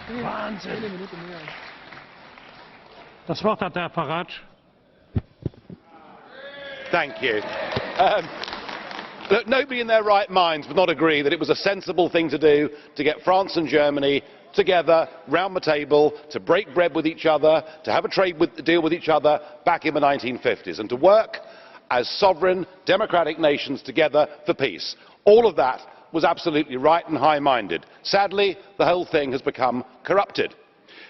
Wahnsinn. Das Wort hat Herr Farage. Thank you. Look, nobody in their right minds would not agree that it was a sensible thing to do to get France and Germany together round the table to break bread with each other, to have a trade deal with each other back in the 1950s, and to work as sovereign democratic nations together for peace. All of that was absolutely right and high-minded. Sadly, the whole thing has become corrupted.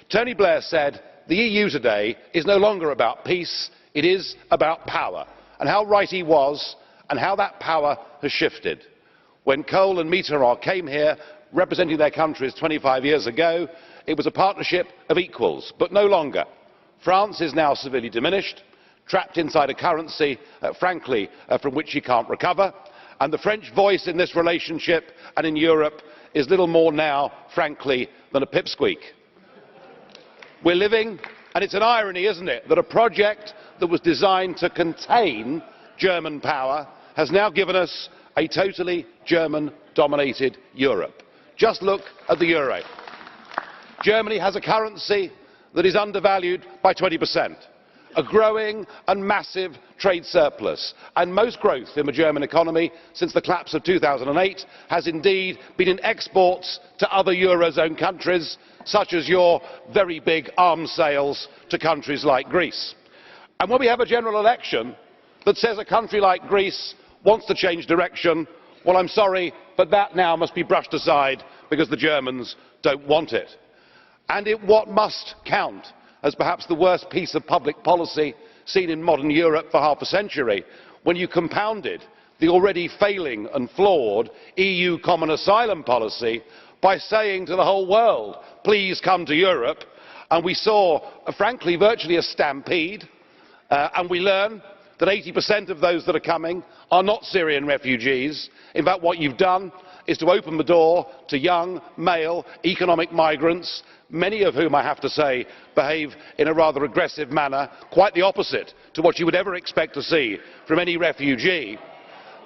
Tony Blair said the EU today is no longer about peace, it is about power. And how right he was, and how that power has shifted. When Kohl and Mitterrand came here representing their countries 25 years ago, it was a partnership of equals, but no longer. France is now severely diminished, trapped inside a currency, frankly, from which she can't recover, and the French voice in this relationship and in Europe is little more now, frankly, than a pipsqueak. We're living, and it's an irony, isn't it, that a project that was designed to contain German power has now given us a totally German-dominated Europe. Just look at the euro. Germany has a currency that is undervalued by 20%, a growing and massive trade surplus, and most growth in the German economy since the collapse of 2008 has indeed been in exports to other Eurozone countries, such as your very big arms sales to countries like Greece. And when we have a general election that says a country like Greece wants to change direction, well, I'm sorry, but that now must be brushed aside because the Germans don't want it. And what must count as perhaps the worst piece of public policy seen in modern Europe for half a century, when you compounded the already failing and flawed EU common asylum policy by saying to the whole world, please come to Europe, and we saw, frankly, virtually a stampede. And we learn that 80% of those that are coming are not Syrian refugees. In fact, what you've done is to open the door to young, male, economic migrants, many of whom, I have to say, behave in a rather aggressive manner, quite the opposite to what you would ever expect to see from any refugee.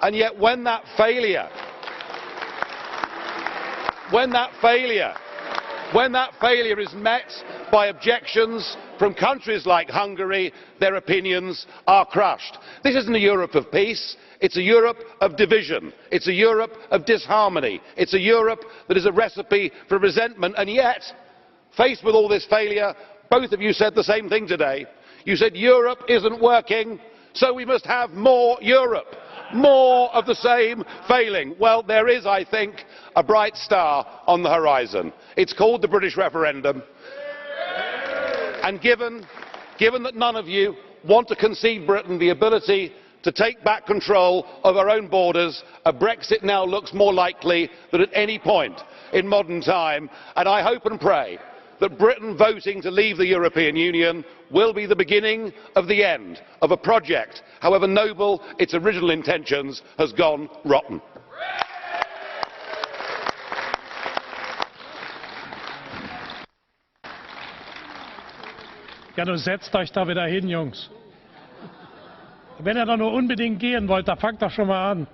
And yet, when that failure is met by objections from countries like Hungary, their opinions are crushed. This isn't a Europe of peace, it's a Europe of division, it's a Europe of disharmony, it's a Europe that is a recipe for resentment. And yet, faced with all this failure, both of you said the same thing today. You said Europe isn't working, so we must have more Europe. More of the same failing. Well, there is, I think, a bright star on the horizon. It's called the British referendum. And given that none of you want to concede Britain the ability to take back control of our own borders, a Brexit now looks more likely than at any point in modern time. And I hope and pray that Britain voting to leave the European Union will be the beginning of the end of a project, however noble its original intentions, has gone rotten. Ja, nun setzt euch da wieder hin, Jungs. Wenn ihr doch nur unbedingt gehen wollt, da fangt doch schon mal an.